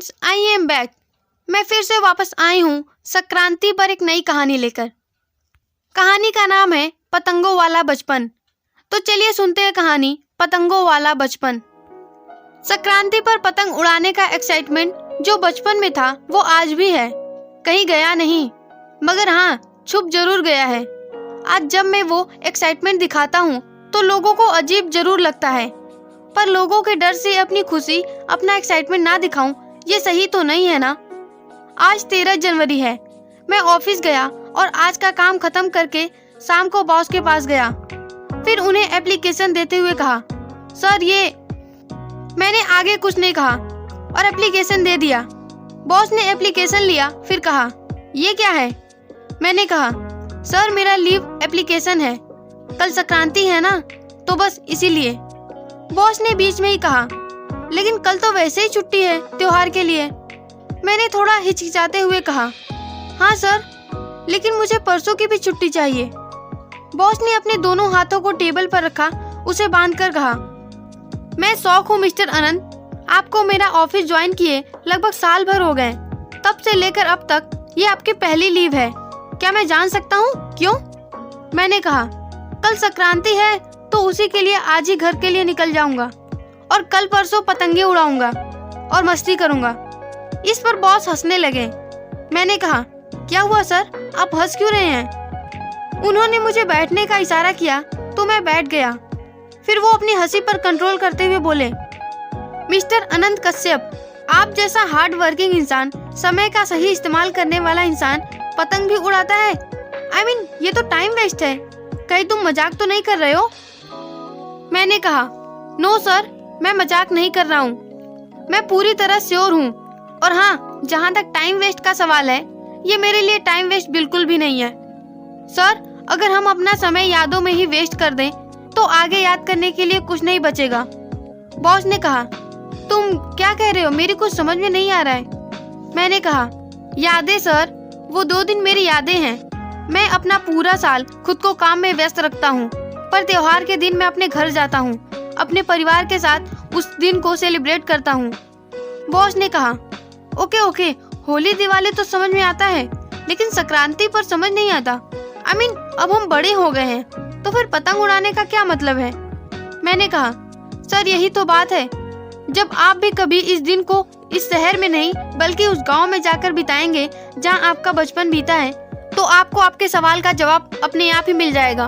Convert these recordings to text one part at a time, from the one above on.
Friends, I am back. मैं फिर से वापस आई हूँ संक्रांति पर एक नई कहानी लेकर। कहानी का नाम है पतंगों वाला बचपन। तो चलिए सुनते हैं कहानी पतंगों वाला बचपन। संक्रांति पर पतंग उड़ाने का एक्साइटमेंट जो बचपन में था वो आज भी है, कहीं गया नहीं, मगर हाँ छुप जरूर गया है। आज जब मैं वो एक्साइटमेंट दिखाता हूँ तो लोगों को अजीब जरूर लगता है, पर लोगों के डर से अपनी खुशी, अपना एक्साइटमेंट ना दिखाऊं, ये सही तो नहीं है ना। आज 13 जनवरी है। मैं ऑफिस गया और आज का काम खत्म करके शाम को बॉस के पास गया। फिर उन्हें एप्लीकेशन देते हुए कहा, सर ये। मैंने आगे कुछ नहीं कहा और एप्लीकेशन दे दिया। बॉस ने एप्लीकेशन लिया, फिर कहा, ये क्या है? मैंने कहा, सर मेरा लीव एप्लीकेशन है, कल संक्रांति है ना, तो बस इसीलिए। बॉस ने बीच में ही कहा, लेकिन कल तो वैसे ही छुट्टी है त्योहार के लिए। मैंने थोड़ा हिचकिचाते हुए कहा, हाँ सर, लेकिन मुझे परसों की भी छुट्टी चाहिए। बॉस ने अपने दोनों हाथों को टेबल पर रखा, उसे बांधकर कहा, मैं शौक हूँ मिस्टर अनंत, आपको मेरा ऑफिस ज्वाइन किए लगभग साल भर हो गए। तब से लेकर अब तक ये आपकी पहली लीव है, क्या मैं जान सकता हूँ क्यों? मैंने कहा, कल संक्रांति है तो उसी के लिए आज ही घर के लिए निकल जाऊंगा और कल परसों पतंगे उड़ाऊंगा और मस्ती करूंगा। इस पर बॉस हंसने लगे। मैंने कहा, क्या हुआ सर, आप हंस क्यों रहे हैं? उन्होंने मुझे बैठने का इशारा किया तो मैं बैठ गया। फिर वो अपनी हंसी पर कंट्रोल करते हुए बोले, मिस्टर अनंत कश्यप, आप जैसा हार्ड वर्किंग इंसान, समय का सही इस्तेमाल करने वाला इंसान पतंग भी उड़ाता है? I mean, ये तो टाइम वेस्ट है। कहीं तुम मजाक तो नहीं कर रहे हो? मैंने कहा, नो सर, मैं मजाक नहीं कर रहा हूँ, मैं पूरी तरह श्योर हूँ। और हाँ, जहाँ तक टाइम वेस्ट का सवाल है, ये मेरे लिए टाइम वेस्ट बिल्कुल भी नहीं है। सर, अगर हम अपना समय यादों में ही वेस्ट कर दें तो आगे याद करने के लिए कुछ नहीं बचेगा। बॉस ने कहा, तुम क्या कह रहे हो, मेरी कुछ समझ में नहीं आ रहा है। मैंने कहा, यादें सर, वो 2 दिन मेरी यादें हैं। मैं अपना पूरा साल खुद को काम में व्यस्त रखता हूँ, पर त्योहार के दिन मैं अपने घर जाता हूँ, अपने परिवार के साथ उस दिन को सेलिब्रेट करता हूँ। बॉस ने कहा, ओके, होली दिवाली तो समझ में आता है, लेकिन संक्रांति पर समझ नहीं आता। I mean, अब हम बड़े हो गए हैं, तो फिर पतंग उड़ाने का क्या मतलब है? मैंने कहा, सर यही तो बात है, जब आप भी कभी इस दिन को इस शहर में नहीं बल्कि उस गांव में जाकर बिताएंगे जहां आपका बचपन बीता है, तो आपको आपके सवाल का जवाब अपने आप ही मिल जाएगा।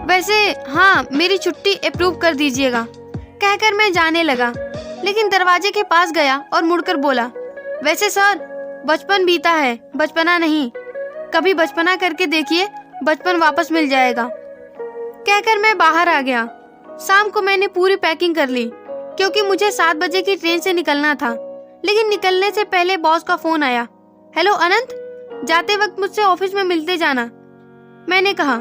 वैसे हाँ, मेरी छुट्टी अप्रूव कर दीजिएगा, कहकर मैं जाने लगा, लेकिन दरवाजे के पास गया और मुड़कर बोला, वैसे सर, बचपन बीता है, बचपना नहीं। कभी बचपना करके देखिए, बचपन वापस मिल जाएगा। कहकर मैं बाहर आ गया। शाम को मैंने पूरी पैकिंग कर ली, क्योंकि मुझे 7 बजे की ट्रेन से निकलना था। लेकिन निकलने से पहले बॉस का फोन आया, हेलो अनंत, जाते वक्त मुझसे ऑफिस में मिलते जाना। मैंने कहा,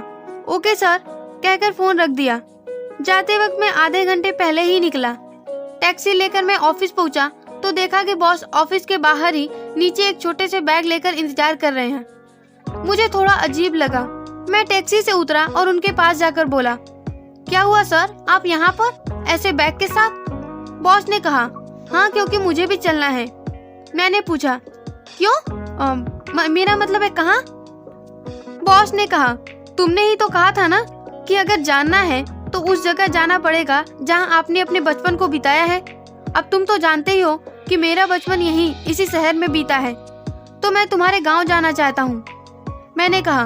ओके सर, कहकर फोन रख दिया। जाते वक्त मैं आधे घंटे पहले ही निकला। टैक्सी लेकर मैं ऑफिस पहुंचा तो देखा कि बॉस ऑफिस के बाहर ही नीचे एक छोटे से बैग लेकर इंतजार कर रहे हैं। मुझे थोड़ा अजीब लगा। मैं टैक्सी से उतरा और उनके पास जाकर बोला, क्या हुआ सर, आप यहाँ पर ऐसे बैग के साथ? बॉस ने कहा, हाँ, क्योंकि मुझे भी चलना है। मैंने पूछा, क्यों? मेरा मतलब है कहाँ? बॉस ने कहा, तुमने ही तो कहा था ना कि अगर जानना है तो उस जगह जाना पड़ेगा जहाँ आपने अपने बचपन को बिताया है। अब तुम तो जानते ही हो कि मेरा बचपन यहीं इसी शहर में बीता है, तो मैं तुम्हारे गांव जाना चाहता हूँ। मैंने कहा,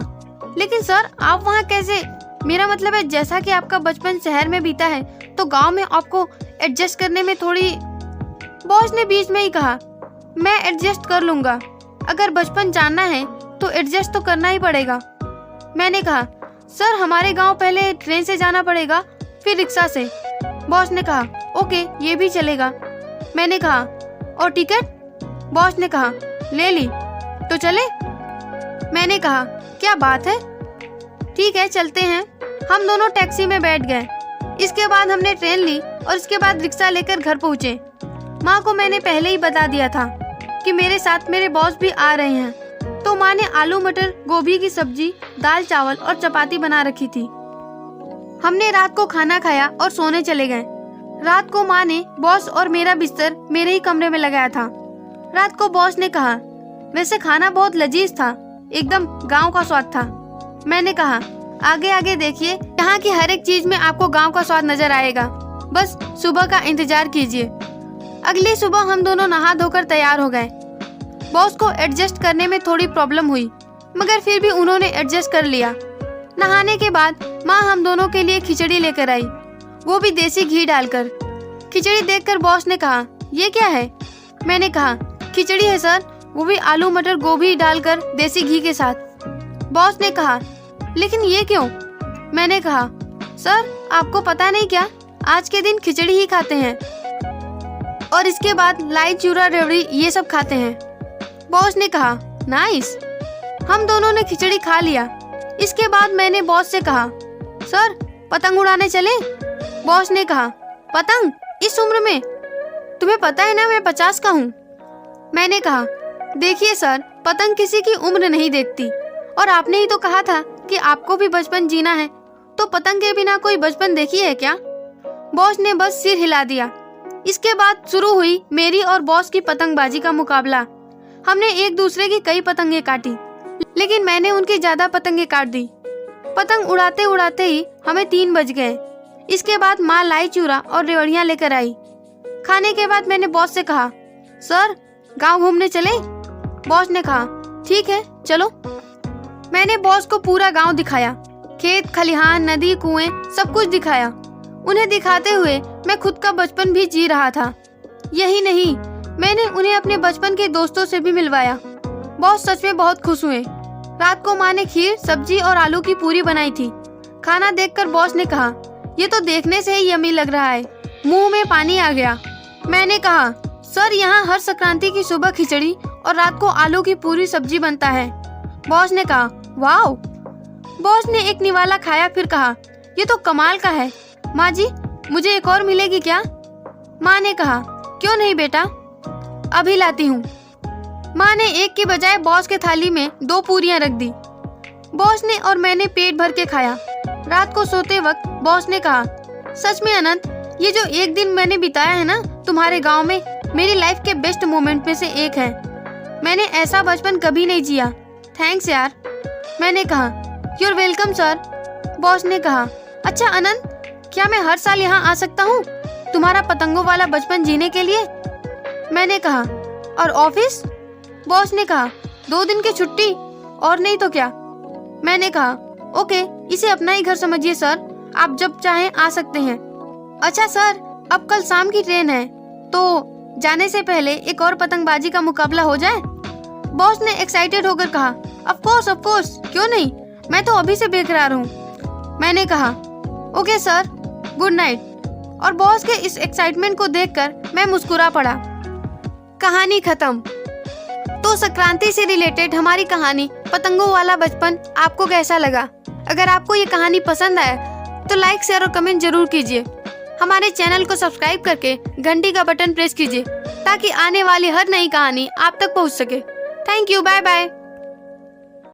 लेकिन सर आप वहाँ कैसे? मेरा मतलब है जैसा कि आपका बचपन शहर में बीता है तो गांव में आपको एडजस्ट करने में थोड़ी। बॉस ने बीच में ही कहा, मैं एडजस्ट कर लूंगा, अगर बचपन जानना है तो एडजस्ट तो करना ही पड़ेगा। मैंने कहा, सर हमारे गांव पहले ट्रेन से जाना पड़ेगा, फिर रिक्शा से। बॉस ने कहा, ओके, ये भी चलेगा। मैंने कहा, और टिकट? बॉस ने कहा, ले ली, तो चले? मैंने कहा, क्या बात है, ठीक है चलते हैं। हम दोनों टैक्सी में बैठ गए। इसके बाद हमने ट्रेन ली और इसके बाद रिक्शा लेकर घर पहुँचे। माँ को मैंने पहले ही बता दिया था कि मेरे साथ मेरे बॉस भी आ रहे हैं, तो माँ ने आलू मटर गोभी की सब्जी, दाल चावल और चपाती बना रखी थी। हमने रात को खाना खाया और सोने चले गए। रात को माँ ने बॉस और मेरा बिस्तर मेरे ही कमरे में लगाया था। रात को बॉस ने कहा, वैसे खाना बहुत लजीज था, एकदम गांव का स्वाद था। मैंने कहा, आगे आगे देखिए, यहाँ की हर एक चीज में आपको गांव का स्वाद नजर आएगा, बस सुबह का इंतजार कीजिए। अगली सुबह हम दोनों नहा धोकर तैयार हो गए। बॉस को एडजस्ट करने में थोड़ी प्रॉब्लम हुई, मगर फिर भी उन्होंने एडजस्ट कर लिया। नहाने के बाद माँ हम दोनों के लिए खिचड़ी लेकर आई, वो भी देसी घी डालकर। खिचड़ी देखकर बॉस ने कहा, ये क्या है? मैंने कहा, खिचड़ी है सर, वो भी आलू मटर गोभी डालकर देसी घी के साथ। बॉस ने कहा, लेकिन ये क्यों? मैंने कहा, सर आपको पता नहीं क्या, आज के दिन खिचड़ी ही खाते हैं और इसके बाद लाई चूरा रेवड़ी ये सब खाते हैं। बॉस ने कहा, नाइस। हम दोनों ने खिचड़ी खा लिया। इसके बाद मैंने बॉस से कहा, सर पतंग उड़ाने चले? बॉस ने कहा, पतंग इस उम्र में? तुम्हें पता है ना मैं 50 का हूँ। मैंने कहा, देखिए सर, पतंग किसी की उम्र नहीं देखती, और आपने ही तो कहा था कि आपको भी बचपन जीना है, तो पतंग के बिना कोई बचपन देखी है क्या? बॉस ने बस सिर हिला दिया। इसके बाद शुरू हुई मेरी और बॉस की पतंगबाजी का मुकाबला। हमने एक दूसरे की कई पतंगे काटी, लेकिन मैंने उनकी ज्यादा पतंगे काट दी। पतंग उड़ाते उड़ाते ही हमें 3 बज गए। इसके बाद माँ लाई चूरा और रेवड़ियाँ लेकर आई। खाने के बाद मैंने बॉस से कहा, सर गांव घूमने चले? बॉस ने कहा, ठीक है चलो। मैंने बॉस को पूरा गांव दिखाया, खेत खलिहान नदी कुएं सब कुछ दिखाया। उन्हें दिखाते हुए मैं खुद का बचपन भी जी रहा था। यही नहीं, मैंने उन्हें अपने बचपन के दोस्तों से भी मिलवाया। बॉस सच में बहुत खुश हुए। रात को माँ ने खीर सब्जी और आलू की पूरी बनाई थी। खाना देखकर बॉस ने कहा, ये तो देखने से ही यम्मी लग रहा है, मुंह में पानी आ गया। मैंने कहा, सर यहाँ हर संक्रांति की सुबह खिचड़ी और रात को आलू की पूरी सब्जी बनता है। बॉस ने कहा, वाओ। बॉस ने एक निवाला खाया, फिर कहा, ये तो कमाल का है। माँ जी मुझे एक और मिलेगी क्या? माँ ने कहा, क्यों नहीं बेटा, अभी लाती हूँ। माँ ने एक की बजाय बॉस के थाली में 2 पूरियां रख दी। बॉस ने और मैंने पेट भर के खाया। रात को सोते वक्त बॉस ने कहा, सच में अनंत, ये जो एक दिन मैंने बिताया है ना तुम्हारे गांव में, मेरी लाइफ के बेस्ट मोमेंट में से एक है। मैंने ऐसा बचपन कभी नहीं जिया। थैंक्स यार। मैंने कहा, यूर वेलकम सर। बॉस ने कहा, अच्छा अनंत, क्या मैं हर साल यहाँ आ सकता हूँ तुम्हारा पतंगों वाला बचपन जीने के लिए? मैंने कहा, और ऑफिस? बॉस ने कहा, 2 दिन की छुट्टी, और नहीं तो क्या। मैंने कहा, ओके, इसे अपना ही घर समझिए सर, आप जब चाहें आ सकते हैं। अच्छा सर, अब कल शाम की ट्रेन है, तो जाने से पहले एक और पतंगबाजी का मुकाबला हो जाए? बॉस ने एक्साइटेड होकर कहा, ऑफ कोर्स, क्यों नहीं, मैं तो अभी से बेकरार हूँ। मैंने कहा, ओके सर, गुड नाइट। और बॉस के इस एक्साइटमेंट को देखकर मैं मुस्कुरा पड़ा। कहानी खत्म। तो संक्रांति से रिलेटेड हमारी कहानी पतंगों वाला बचपन आपको कैसा लगा? अगर आपको ये कहानी पसंद आया तो लाइक शेयर और कमेंट जरूर कीजिए। हमारे चैनल को सब्सक्राइब करके घंटी का बटन प्रेस कीजिए ताकि आने वाली हर नई कहानी आप तक पहुंच सके। Thank you, bye bye.